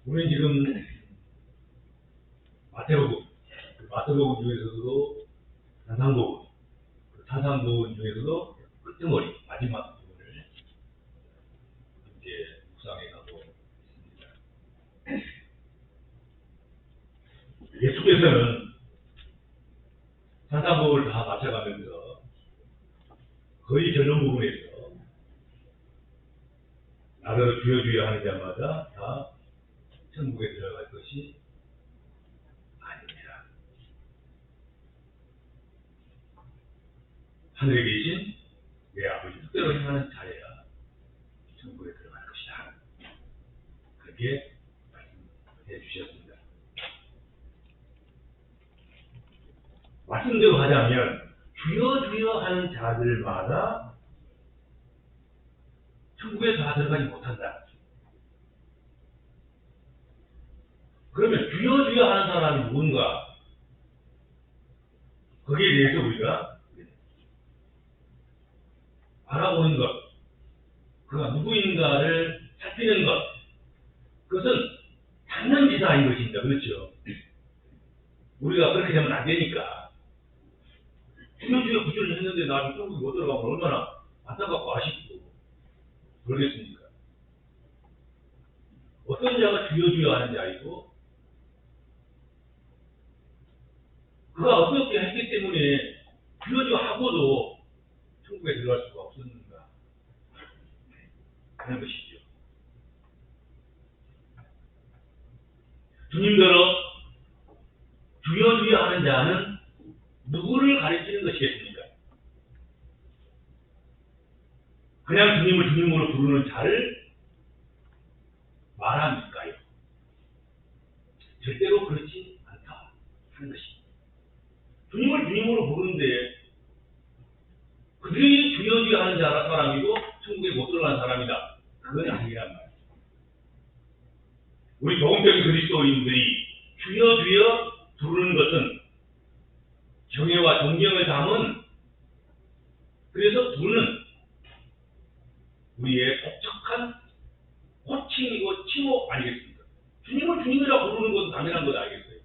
우리는 지금 마태복음 중에서도 산상복음, 산상복음 중에서도 끝머리 마지막 부분을 이제 묵상해 가고 있습니다. 예수께서는 산상복음을 다 마쳐가면서 거의 결론 부분에서 나더러 주여 주여 하는 자마다 다 천국에 들어갈 것이 아닙니다. 하늘에 계신 내 아버지 뜻대로 행하는 자여야 천국에 들어갈 것이다. 그렇게 말씀해 주셨습니다. 말씀대로 하자면 주여 주여 하는 자들마다 천국에 다 들어가지 못한다. 그러면 주여 주여 하는 사람이 누군가? 거기에 대해서 우리가 알아보는 것, 그가 누구인가를 살피는 것, 그것은 당연지사인 것입니다. 그렇죠? 우리가 그렇게 되면 안 되니까. 주여 주여 구절을 했는데 나중에 천국에 못 들어가면 얼마나 안타깝고 아쉽고 그러겠습니까? 어떤 자가 주여 주여 하는 자이고 그가 어떻게 했기 때문에 주여 주여 하고도 천국에 들어갈 수가 없었는가 하는 것이죠. 주님들은 주여 주여 하는 자는 누구를 가리키는 것이겠습니까? 그냥 주님을 주님으로 부르는 자를 말합니까요? 절대로 그렇지 않다 하는 것입니다. 주님을 주님으로 부르는데 그들이 주여 주여 하는 사람이고 천국에 못 들어간 사람이다. 그건 아니란 말이에요. 우리 복음적인 그리스도인들이 주여 주여 부르는 것은 경외와 존경을 담은 그래서 부르는 우리의 독특한 호칭이고 칭호 아니겠습니까? 주님을 주님이라 부르는 것은 당연한 것 아니겠어요?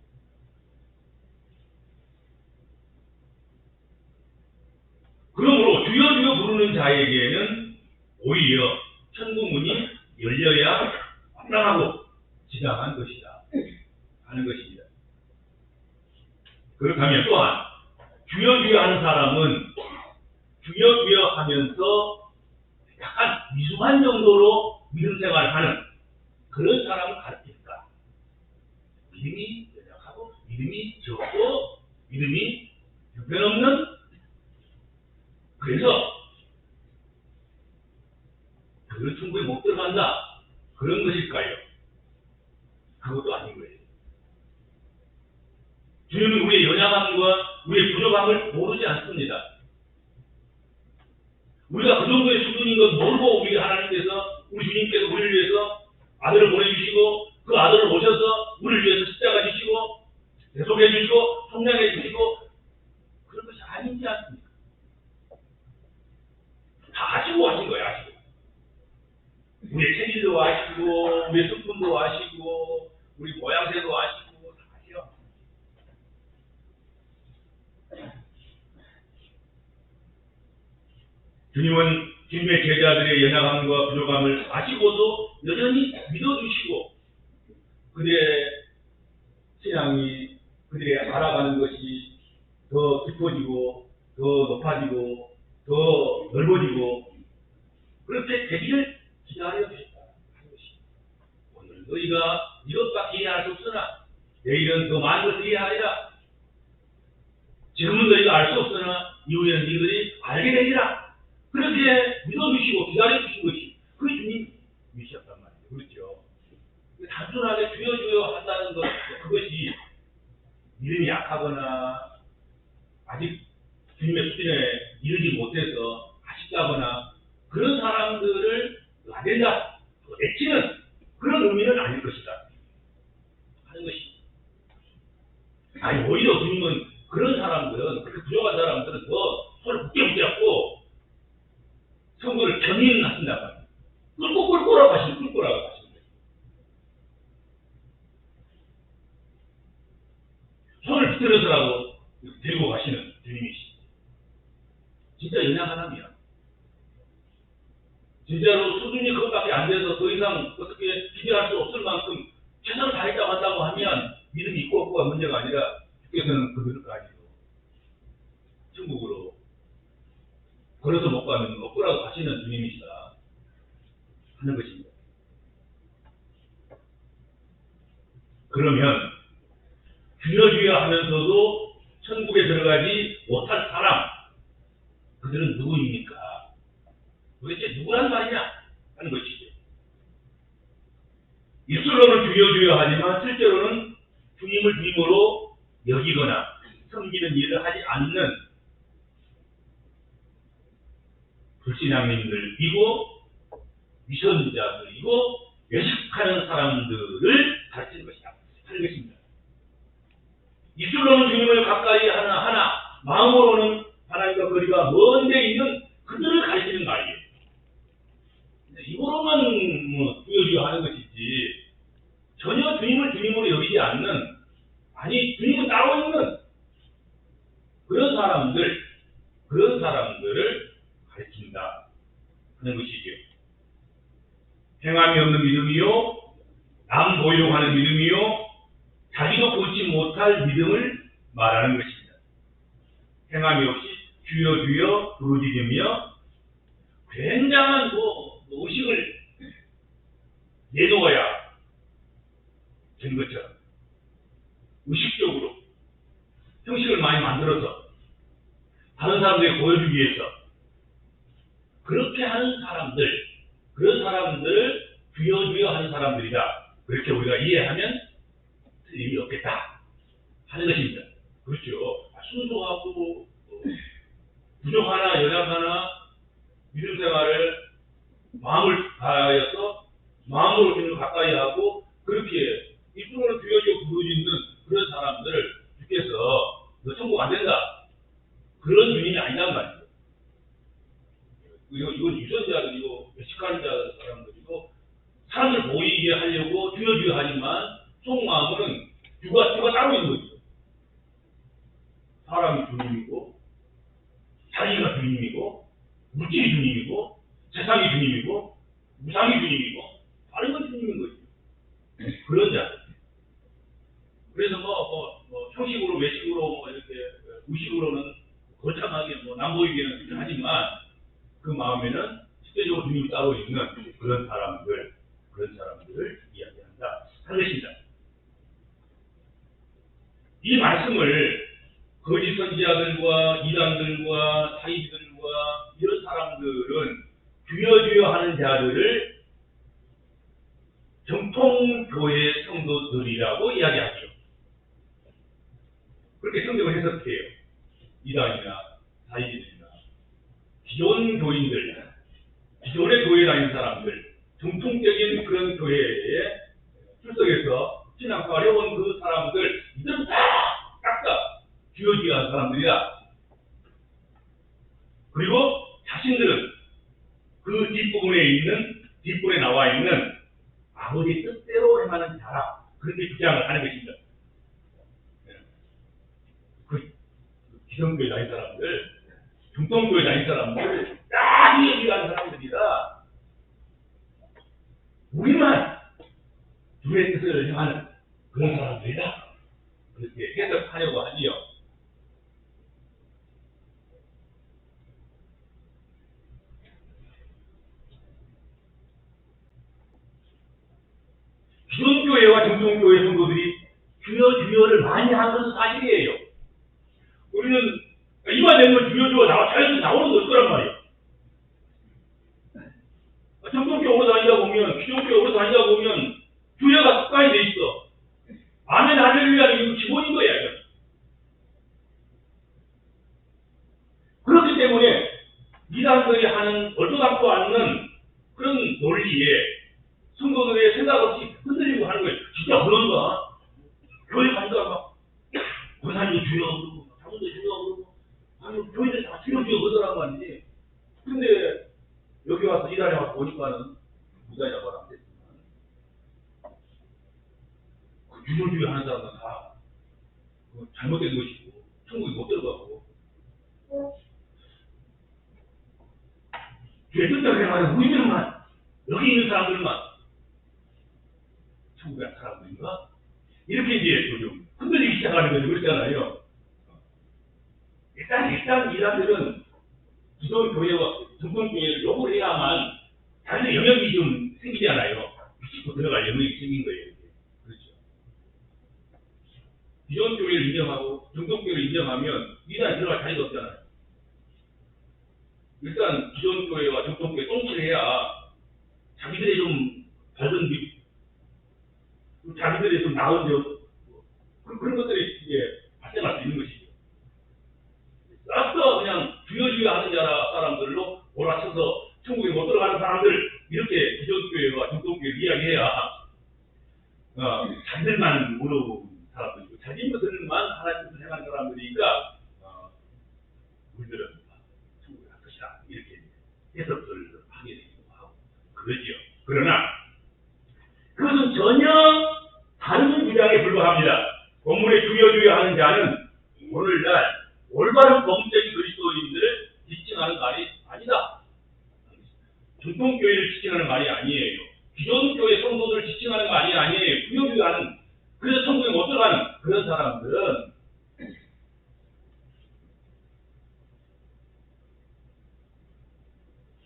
그러므로 주여 주여 부르는 자에게는 오히려 천국 문이 열려야 마땅하고 지당한 것이다 하는 것입니다. 그렇다면 또한 주여 주여 하는 사람은 주여 주여 하면서 약간 미숙한 정도로 믿음 생활을 하는 그런 사람을 가르칠까? 믿음이 연약하고 믿음이 적고 믿음이 형편없는 그래서 그런 천국에 못 들어간다 그런 것일까요? 그것도 아닌 거예요. 주님은 우리의 연약함과 우리의 부족함을 모르지 않습니다. 우리가 그 정도의 수준인 것 모르고 우리 하나님께서 우리 주님께서 우리를 위해서 아들을 보내주시고 그 아들을 오셔서 우리를 위해서 십자가 지시고 대속해 주시고 성량해 주시고 그런 것이 아닌지 않습니까? 다 아시고 하신 거예요. 아시고 우리의 체질도 아시고 우리의 성품도 아시고 우리 모양새도 아시고 다 아세요. 주님은 주님의 제자들의 연약함과 부족함을 아시고도 여전히 믿어주시고 그들의 신앙이 그들의 알아가는 것이 더 깊어지고 더 높아지고 더 넓어지고 그렇게 되기를 기다려 주셨다 하는 것입니다. 오늘 너희가 이것밖에 이해할 수 없으나 내일은 더 많은 것을 이해하리라. 지금은 너희가 알 수 없으나 이후에는 너희들이 알게 되리라. 그렇게 믿어주시고 기다려주신 것이 그 주님이셨단 말이에요. 그렇죠? 단순하게 주여 주여 한다는 것, 그것이 믿음이 약하거나 아직 주님의 수준에 이르지 못해서 아쉽다거나 그런 사람들을 라벨라, 내치는 그런 의미는 아닐 것이다 하는 것입니다. 아니 오히려 주님은 그런 사람들은 그렇게 부족한 사람들은 더 손을 굳게 붙잡고 성도를 견인하신단 말이에요. 끌고 가시는 거예요. 들으서라고 데리고 가시는 주님이시죠. 진짜 연약한 사람이야. 진짜로 수준이 그것밖에 안 돼서 더 이상 어떻게 기대할 수 없을 만큼 최선을 다했다고 한다고 하면 믿음이 있고 없고가 문제가 아니라 주께서는 그들을 가지고 천국으로 걸어서 못 가면 못 가라고 하시는 주님이시다 하는 것입니다. 그러면 주여 주여 하면서도 천국에 들어가지 못할 사람, 그들은 누구입니까? 도대체 누구란 말이냐 하는 것이죠. 입술로는 주여 주여 하지만 실제로는 주님을 주님으로 여기거나 섬기는 일을 하지 않는 불신앙인들이고 위선자들이고 외식하는 사람들을 가르치는 것이다 하는 것입니다. 입술로는 주님을 가까이 하나 마음으로는 하나님과 거리가 먼데 있는 그들을 가르치는 말이에요. 입으로만 주여 주여 하는 것이지 전혀 주님을 주님으로 여기지 않는, 아니 주님은 따로 있는 그런 사람들을 가르친다 하는 것이죠. 행함이 없는 믿음이요, 남 보이려고 하는 믿음이요, 자기도 보지 못할 믿음을 말하는 것입니다. 행함이 없이 주여 주여 부르짖으며 굉장한 의식을 내놓아야 된 것처럼 의식적으로 형식을 많이 만들어서 다른 사람들에게 보여주기 위해서 그렇게 하는 사람들, 그런 사람들을 주여 주여 하는 사람들이다. 그렇게 우리가 이해하면 틀림이 없겠다 하는 것입니다. 그렇죠. 순수하고 부족하나 연약하나 믿음 생활을 마음을 다하여서 마음으로 주님을 가까이 하고 그렇게 입술로는 주여 주여 부르짖는 그런 사람들을 주께서 너 천국 안 된다, 그런 주님이 아니란 말이죠. 이건 유선자들이고 외식하는 사람들이고 사람을 보이게 하려고 주여 주여 하지만 속마음은 주가 따로 있는 거죠. 사람이 주님이고 자기가 주님이고 물질이 주님이고 세상이 주님이고 무상이 주님이고 다른 건 주님인 거죠. 그런 자들. 그래서 형식으로 외식으로 이렇게 의식으로는 거창하게 남보이기는 하지만 그 마음에는 실제적으로 주님이 따로 있는 그런 사람들을 이야기한다 하는 것입니다. 이 말씀을 거짓 선지자들과 이단들과 사이비들과 이런 사람들은 주여 주여 하는 자들을 정통교회 성도들이라고 이야기하죠. 그렇게 성경을 해석해요. 이단이나 사이비들이나 기존 교인들, 기존의 교회에 다니는 사람들, 정통적인 그런 교회에 출석해서 신앙생활 해온 그 사람들, 이들은 딱 주여 주여 하는 사람들이다. 그리고 자신들은 그 뒷부분에 나와 있는 아버지 뜻대로 행하는 자라, 그렇게 주장을 하는 것입니다. 그 기성교회 다닌 사람들, 정통교회 다닌 사람들, 딱 얘기하는 사람들이라 우리만 주의 뜻을 행하는 그런 사람들이다, 그렇게 해석하려고 하지요. 기존교회와 정통교회 성도들이 주여 주여를 많이 하는 것은 사실이에요. 우리는 입만 내면 주여 주여 자연스레 나오는 거 없을 거란 말이에요. 정통교회 오래 다니다 보면, 기존교회 오래 다니다 보면 주여가 습관이 돼 있어. 아멘 할렐루야는 이거 기본인 거야, 이거. 그렇기 때문에 이단들이 하는 얼토당토 않는 그런 논리에 성도들의 생각 없이 흔들리고 하는 거예요. 진짜 그런가? 교회 가니까 막 권사님도 주여 그러고 장로도 주여 그러고 아니 교회들 다 주여 주여 그러더란 말이지. 근데 여기 와서 이단에 와서 보니까는 무단이라고 하면 안 됐지만 그 주여 주여 하는 사람은 다 잘못된 것이고 천국에 못 들어가고 죄 뜻대로 행하는 우리들만 여기 있는 사람들만 천국에 안 살아가고 있는가? 이렇게 이제 좀 흔들리기 시작하는 거죠. 그렇잖아요. 일단 이 사람들은 기존 교회와 정통 교회를 욕을 해야만 자신의 영역이 좀 생기잖아요. 비집고 들어갈 영역이 생긴 거예요. 이렇게. 그렇죠. 기존 교회를 인정하고 정통 교회를 인정하면 이단에 들어갈 자리가 없잖아요. 일단 기존 교회와 정통 교회 똥치를 해야 자기들의 좀 밝은 빛, 자기들의 좀 나은 점 그런 것들이 이제 발생할 수 있는 것이죠. 싹다 그냥 주여주여 하는 사람들로 몰아쳐서 천국에 못 들어가는 사람들 이렇게 기존 교회와 정통 교회를 이야기해야 자기들만 어려운 사람들이고 자기 것들만 하나님 뜻을 행하는 사람들이니까 우리들은 천국에 갈 것이다 이렇게 해석을 하게 되기도 하고 그러지요. 그러나 그것은 전혀 다른 주장에 불과합니다. 본문에 주여 하는 자는 오늘날 올바른 범죄적인 그리스도인들을 지칭하는 말이 아니다. 전통교회를 지칭하는 말이 아니에요. 기존 교회 성도들을 지칭하는 말이 아니에요. 주여하는 그래서 천국에 못 들어가는 그런 사람들은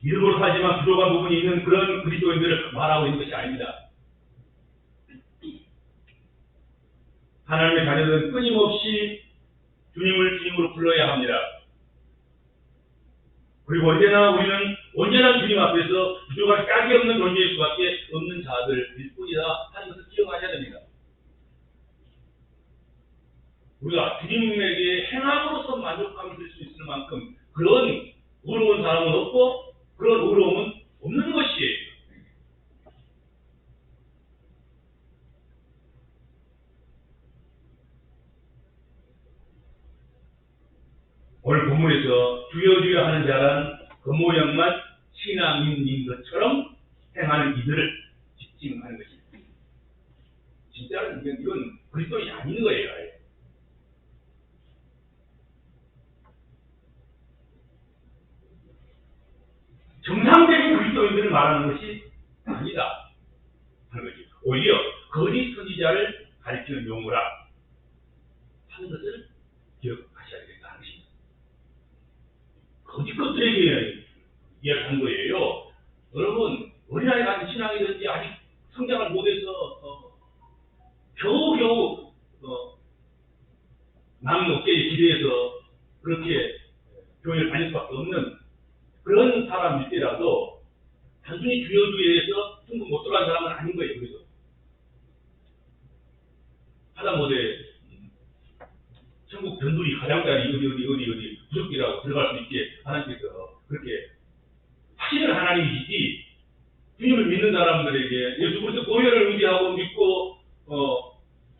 믿음으로 살지만 부족한 부분이 있는 그런 그리스도인들을 말하고 있는 것이 아닙니다. 하나님의 자녀들은 끊임없이 주님을 주님으로 불러야 합니다. 그리고 언제나 주님 앞에서 부족한 짝이 없는 존재일 수밖에 없는 자들일 뿐이다 하는 것을 기억하셔야 됩니다. 우리가 주님에게 행함으로써 만족감을 들 수 있을 만큼 그런 의로운 사람은 없고 그런 의로움은 없는 것이에요. 오늘 본문에서 주여 하는 자란 그 모양만 신앙인인 것처럼 행하는 이들을 지칭하는 것입니다. 진짜로 이건 그리스도인이 아닌 거예요. 정상적인 그리스도인들을 말하는 것이 아니다 하는 거지. 오히려 거짓 선지자를 가리키는 용어라 하는 것을 기억하셔야 되겠다 하는 것입니다. 거짓 것들에게 이야기한 거예요. 여러분 어린아이 같은 신앙이든지 아직 성장을 못해서 겨우겨우 남 어깨에 기대해서 그렇게 교회를 다닐 수밖에 없는 그런 사람일지라도 단순히 주여주의에서 천국 못 들어간 사람은 아닌 거예요. 그래서 하다못해 천국 변두리 가장자리 어디 부족이라고 들어갈 수 있게 하나님께서 그렇게 하시는 하나님이시지 주님을 믿는 사람들에게 예수 그리스도 보혈을 의지하고 믿고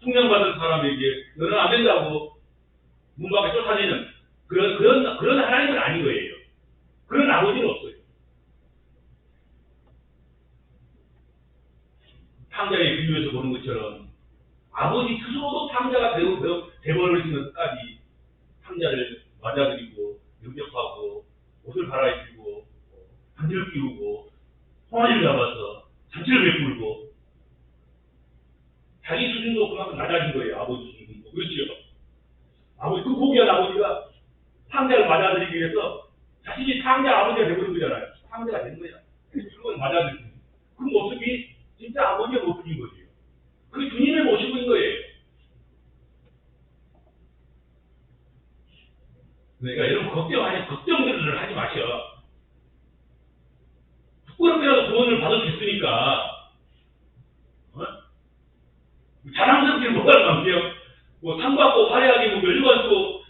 숙련받은 사람에게 너는 안 된다고 문 밖에 쫓아내는 그런 하나님은 아닌 거예요. 그런 아버지는 없어요. 탕자의 비유에서 보는 것처럼 아버지 스스로도 탕자가 되버리시는 끝까지 탕자를 맞아들이고 영접하고 옷을 갈아입히고 반지를 끼우고 홍아지를 잡아서 잔치를 베풀고 자기 수준도 그만큼 낮아진 거예요. 아버지 수준도. 그렇죠? 아버지 그 고귀한 아버지가 탕자를 맞아들이기 위해서 자신이 탕자 아버지가 되버린 거잖아요. 탕자가 된 거야. 그건 맞아들이는. 그 모습이 진짜 아버지의 모습인 거죠. 그 주님의 모습인 거예요. 그러니까 여러분 걱정들을 하지 마셔. 부끄럽게라도 구원을 받을 수 있으니까 자랑스럽게 뭐가 남게요. 뭐 상 받고 화려하게 면류관 쓰고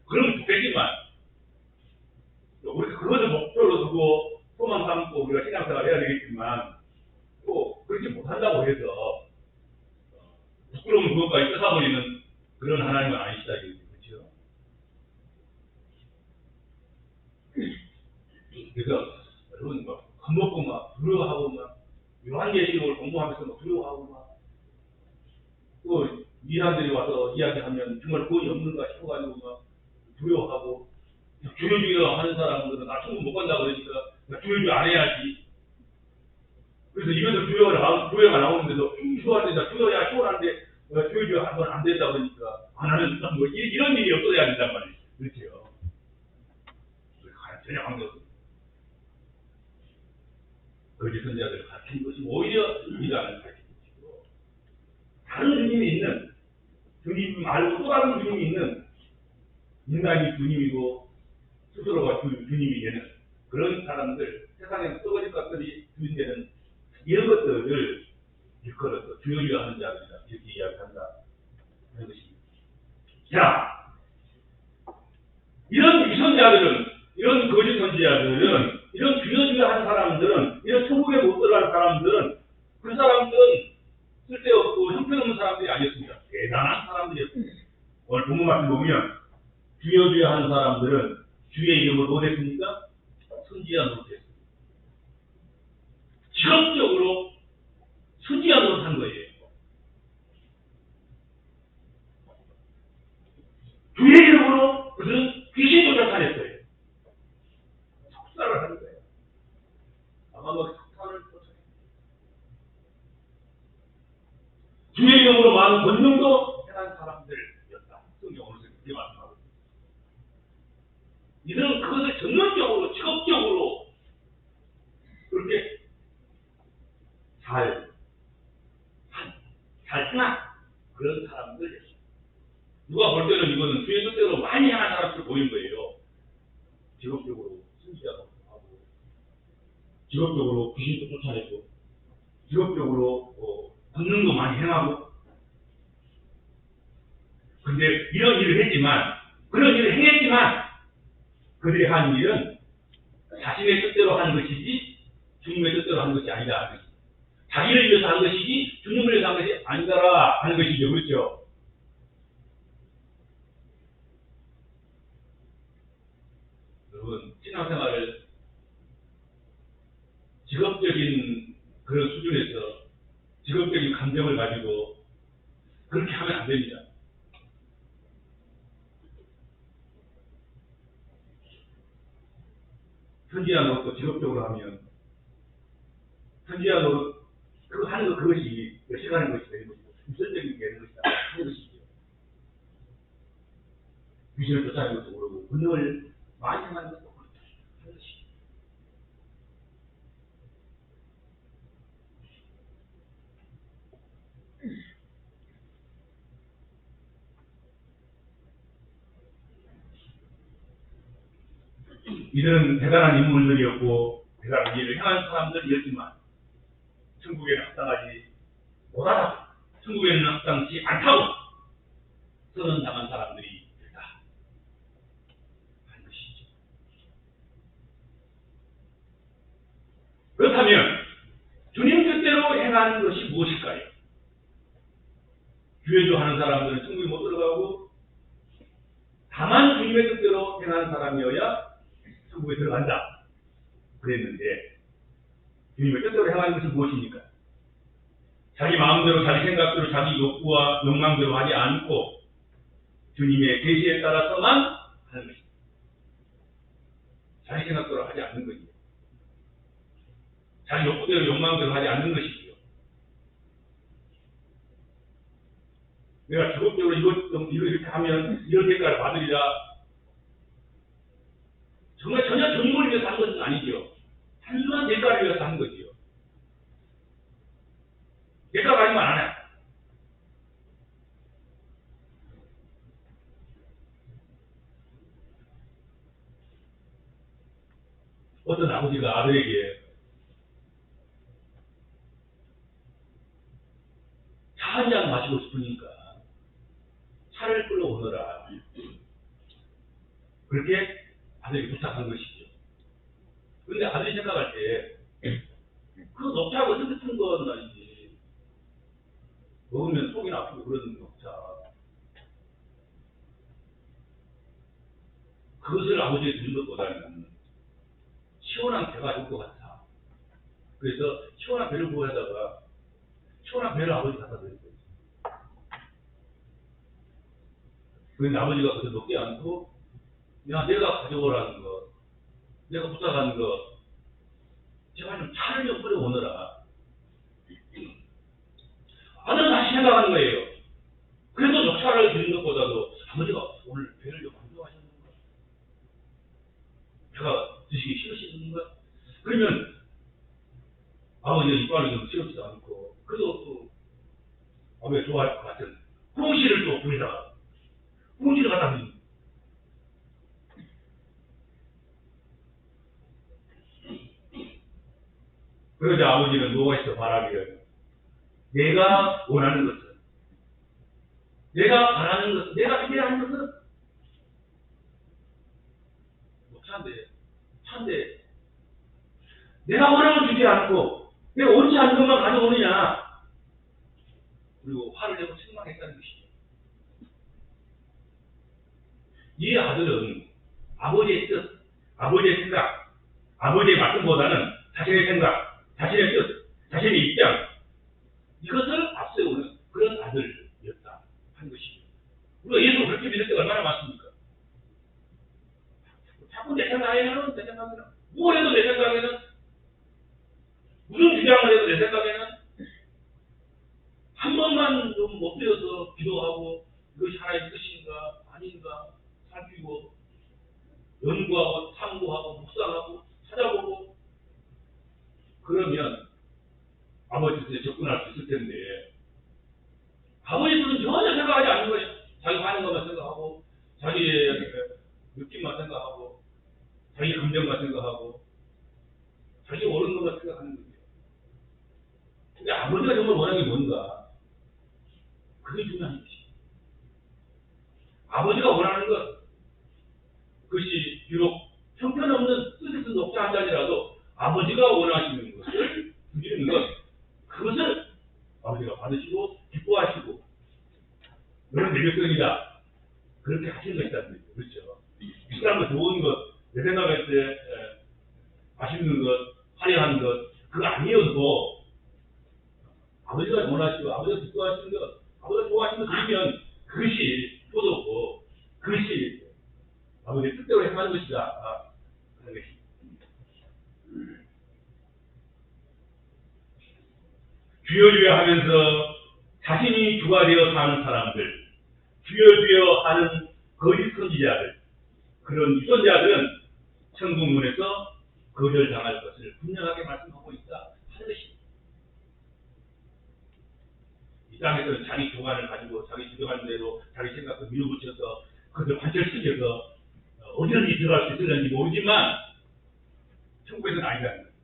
그러면 좋겠지만 우리가 그것을 목표로 두고 소망 삼고 우리가 신앙생활을 해야 되겠지만 또 그렇게 못한다고 해서 부끄러운 그것까지 뺏어버리는 그런 하나님은 아니시다. 그렇죠? 그래서 여러분 겁먹고 막 두려워하고 막 요한계시록을 공부하면서 막 두려워하고 막 또 이 사람들이 와서 이야기하면 정말 구원이 없는가 싶어가지고 막 두려워하고, 주여주여 하는 사람들은 나 천국 못 간다 그러니까 나 주여주여 안 해야지. 그래서 입에서 주여가 나오는데도 주여한테 주여야 시원한데 주여주여 하면 안 된다 그러니까 나는 뭐 이런 일이 없어야 된단 말이에요. 그렇죠. 전혀 관계없습니다. 거짓 선지자들을 가르치는 것이 오히려 인간을 가르치는 것이고, 다른 주님이 있는, 주님 말고 또 다른 주님이 있는, 인간이 주님이고 스스로가 주님이 되는 그런 사람들, 세상에 썩어질 것들이 주인되는 이런 것들을 일컬어서 주여주여 하는 자들이다 이렇게 이야기한다 하는 것입니다. 자, 이런 위선자들은, 이런 거짓 선지자들은, 이런 주여주여 하는 사람들은, 이런 천국에 못 들어가는 사람들은, 그 사람들은 쓸데없고 형편없는 사람들이 아니었습니다. 대단한 사람들이었습니다. 오늘 본문 말씀 보면 주여주여 하는 사람들은 주의 이름으로 뭐 됐습니까? 선지자 노릇했습니다. 직업적으로 선지자 노릇한 거예요. 주의 이름으로 그들은 귀신도 쫓아냈어요. 속살을 하는 거예요. 아마 뭐 석탄을 쫓아냈어요. 주의 이름으로 많은 권능도 행한 사람들이었다. 성경으로 그렇게 말씀하고 있습니다. 이들은 그것을 전문적으로, 직업적으로 그렇게 잘 행한 그런 사람들이었어요. 누가 볼 때는 이거는 주의 뜻대로 많이 행한 사람들 보이는 거예요. 직업적으로 선지자도 하고, 직업적으로 귀신도 쫓아내고, 직업적으로 권능도 많이 행하고. 근데 이런 일을 했지만, 그런 일을 행했지만, 그들이 한 일은 자신의 뜻대로 하는 것이지 주님의 뜻대로 하는 것이 아니다. 자기를 위해서 한 것이지 주님을 위해서 한 것이 아니다라 하는 것이죠. 그렇죠? 여러분, 신앙생활을 직업적인 그런 수준에서 직업적인 감정을 가지고 그렇게 하면 안 됩니다. 선지자 노릇도 직업적으로 하면 선지자 노릇 그거 하는 거 그것이 열심히 하는 것이 되는 것이고 유선적인 게 되는 것이다 하는 것이죠. 귀신을 쫓아내는 것도 그러고 권능을 많이 행하는 것도 그렇다 하는 것이죠. 이들은 대단한 인물들이었고 대단한 일을 행한 사람들이었지만 천국에는 합당하지 못하다고, 천국에는 합당치 않다고 선언당한 사람들이 있다 하는 것이죠. 그렇다면 주님 뜻대로 행하는 것이 무엇일까요? 주여주 하는 사람들은 천국에 못 들어가고 다만 주님의 뜻대로 행하는 사람이어야 천국에 들어간다 그랬는데, 주님의 뜻대로 행하는 것이 무엇입니까? 자기 마음대로, 자기 생각대로, 자기 욕구와 욕망대로 하지 않고 주님의 계시에 따라서만 하는 것입니다. 자기 생각대로 하지 않는 것이죠. 자기 욕구대로, 욕망대로 하지 않는 것이지요. 내가 직업적으로 이거 이렇게 하면 이런 대가를 받으리라. 정말 전혀 주님을 위해서 하는 것은 아니지요. 단순한 대가를 위해서 하는 거지요. 대가가 아니면 안 해. 어떤 아버지가 아들에게 차 한 잔 마시고 싶으니까 차를 끌어오너라. 그렇게 아들에게 부탁한 것이죠. 그런데 아들이 생각할 때 그 녹차하고 뜨뜻한 건 아니지. 먹으면 속이 아프고 그런 녹차. 그것을 아버지에게 드린 것보다는 시원한 배가 좋을 것 같아. 그래서 시원한 배를 구해다가 시원한 배를 아버지 갖다 드렸어요. 그런데 아버지가 그저 높지 않고, 야, 내가 가져오라는 거, 내가 부탁하는 거, 제발 좀 차를 좀 끓여오너라. 아들은 다시 생각하는 거예요. 그래도 녹차를 드리는 것보다도 아버지가 오늘 배를 좀 안 좋아하셨는가? 배가 드시기 싫으시는가? 그러면 아버지가 이빨을 좀 치우지도 않고, 그래도 또 아버지가 좋아할 것 같은 홍시를 또 부리다가 홍시를 갖다 드립니다. 그러자 아버지는 누워있어 바라기를, 내가 원하는 것은, 내가 바라는 것은, 내가 기대하는 것은 차인데 내가 원하면 주지 않고 내가 원치 않는 것만 가져오느냐. 그리고 화를 내고 책망했다는 것이죠. 이 아들은 아버지의 뜻, 아버지의 생각, 아버지의 말씀보다는 자신의 생각, 자신의 뜻, 자신의 입장, 이것을 앞세우는 그런 아들이었다 하는 것이죠. 우리가 예수를 그렇게 믿을 때가 얼마나 많습니까? 자꾸 내 생각에는, 뭘 해도 내 생각에는, 무슨 주장을 해도 내 생각에는, 한 번만 좀 엎드려서 기도하고 이것이 하나님의 뜻인가 아닌가 살피고 연구하고 탐구하고 묵상하고 찾아보고, 그러면 아버지 뜻에 접근할 수 있을 텐데, 아버지 뜻은 전혀 생각하지 않는 거예요. 자기 하는 것만 생각하고, 자기의 느낌만 생각하고, 자기 감정만 생각하고, 자기 옳은 것만 생각하는 거예요. 근데 아버지가 정말 원하는 게 뭔가, 그게 중요한 것이에요. 아버지가 원하는 것, 그것이 비록 형편없는 뜻에서 높지 않다지라도 아버지가 원하시는 것을 드리는 것, 그것을 아버지가 받으시고 기뻐하시고, 너는 내 백성이다, 그렇게 하시는 것이다. 그렇죠. 비싼 거, 좋은 것, 내 생각할 때 맛있는 것, 화려한 것, 그거 아니어도 아버지가 원하시고 아버지가 기뻐하시는 것, 아버지가 좋아하시는 것 드리면 그것이 효도고, 그것이 아버지의 뜻대로 행하는 것이다 하는 것입니다. 주여 주여 하면서 자신이 주가 되어 사는 사람들, 주여 주여 하는 거짓 선지자들, 그런 유선자들은 천국 문에서 거절당할 것을 분명하게 말씀하고 있다 하는 것입니다. 이 땅에서는 자기 주관을 가지고 자기 주장하는 대로 자기 생각을 밀어붙여서 그것을 관철시켜서 어디든지 들어갈 수 있을는지 모르지만 천국에서는 아니라는 거예요.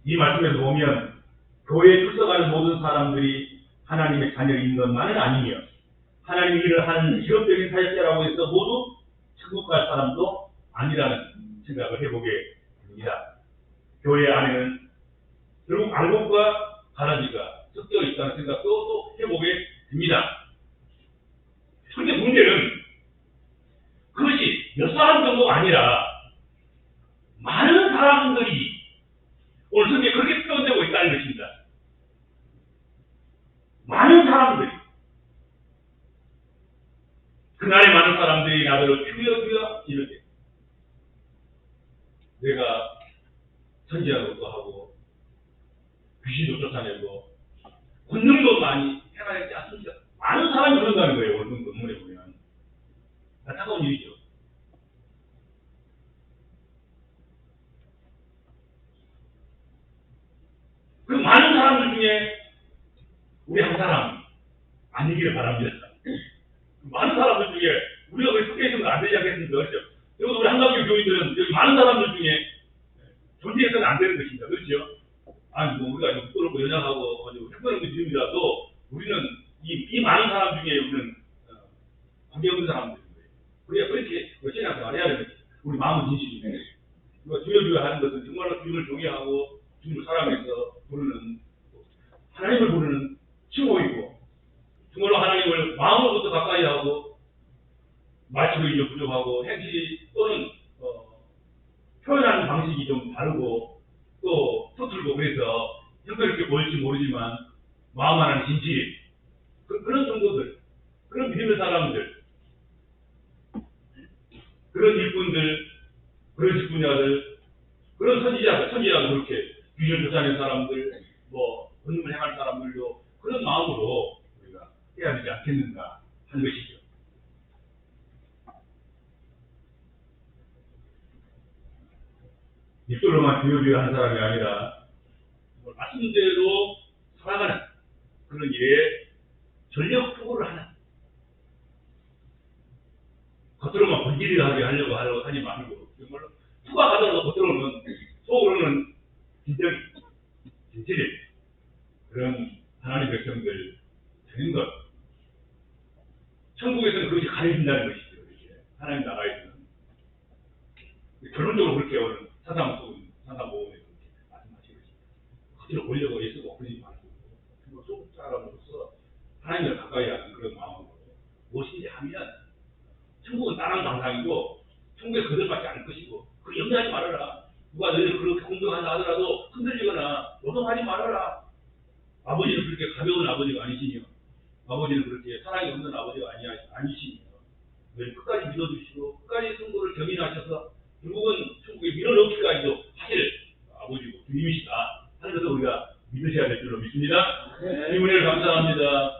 이 말씀에서 보면 교회에 출석하는 모든 사람들이 하나님의 자녀인 것만은 아니며 하나님의 일을 하는 직업적인 사역자라고 해서 모두 천국 갈 사람도 아니라는 생각을 해보게 됩니다. 교회 안에는 결국 알곡과 가라지가 섞여 있다는 생각도 또 해보게 됩니다. 그런데 문제는 그것이 몇 사람 정도가 아니라 많은 사람들이 오늘 성경에 그렇게 표현되고 있다는 것입니다. 많은 사람들이, 그날에 많은 사람들이 나를 주여 이렇게 내가 선지자로도 하고 귀신도 쫓아내고 권능도 많이 행하지 않습니까? 많은 사람이 그런다는 거예요. 오늘 본문에 보면 안타까운 일이죠. 그 많은 사람들 중에 우리 한 사람 아니기를 바랍니다. 많은 사람들 중에 우리가 왜 속해 있으면 안 되지 않겠습니까? 그렇죠? 여기도 우리 한강교 교인들은 여기 많은 사람들 중에 존재해서는 안 되는 것입니다. 그렇죠? 아니, 뭐 우리가 부끄럽고 연약하고 특별한 것들이라도 우리는 이 많은 사람 중에 우리는 관계없는 사람들인 거예요. 우리가 그렇게 신앙생활 해야 되는 거죠. 우리 마음은 진실이네. 우리가 주여 하는 것은 정말로 주님을 경외하고 주님을 사랑해서 부르는, 하나님을 부르는 칭호이고, 정말로 하나님을 마음으로부터 가까이 하고 말씀이 좀 부족하고 행실이 또는 표현하는 방식이 좀 다르고 또 서툴고 그래서 형편있게 보일지 모르지만 마음 하나는 진실, 그런 성도들, 그런 믿음의 사람들, 그런 일꾼들, 그런 직분자들, 그런 선지자도 그렇게 귀신을 쫓아낸 사람들, 뭐 권능을 행할 사람들도 그런 마음으로 우리가 해야 되지 않겠는가 하는 것이죠. 입술로만 비워줘야 하는 사람이 아니라 말씀대로 살아가는 그런 일에 전력 투구를 하는, 겉으로만 번지르하게 하려고 하지 말고 정말로 투과하더라도 겉으로는, 속으로는 진실인 그런 하나님 백성들 되는 것. 천국에서는 그것이 가려진다는 것이죠. 이렇게 하나님 나라에서는 결론적으로 그렇게 오늘 사상보험에서 말씀하시고 있습니다. 겉으로 보려고 애쓰고 그러지 말고 속 사람으로서 하나님을 가까이 하는 그런 마음으로 무엇인지 하면 천국은 다른 방상이고 천국에 거절받지 않을 것이고 그 염려하지 말아라. 누가 너희를 그렇게 공격한다 하더라도 흔들리거나 노동하지 말아라. 아버지는 그렇게 가벼운 아버지가 아니시며 아버지는 그렇게 사랑이 없는 아버지가 아니시며 너희 끝까지 믿어주시고 끝까지 성도를 경인하셔서 결국은 천국에 밀어넣기까지도 하실 아버지고 주님이시다 하는 것을 우리가 믿으셔야 될 줄로 믿습니다. 이 은혜를 감사합니다.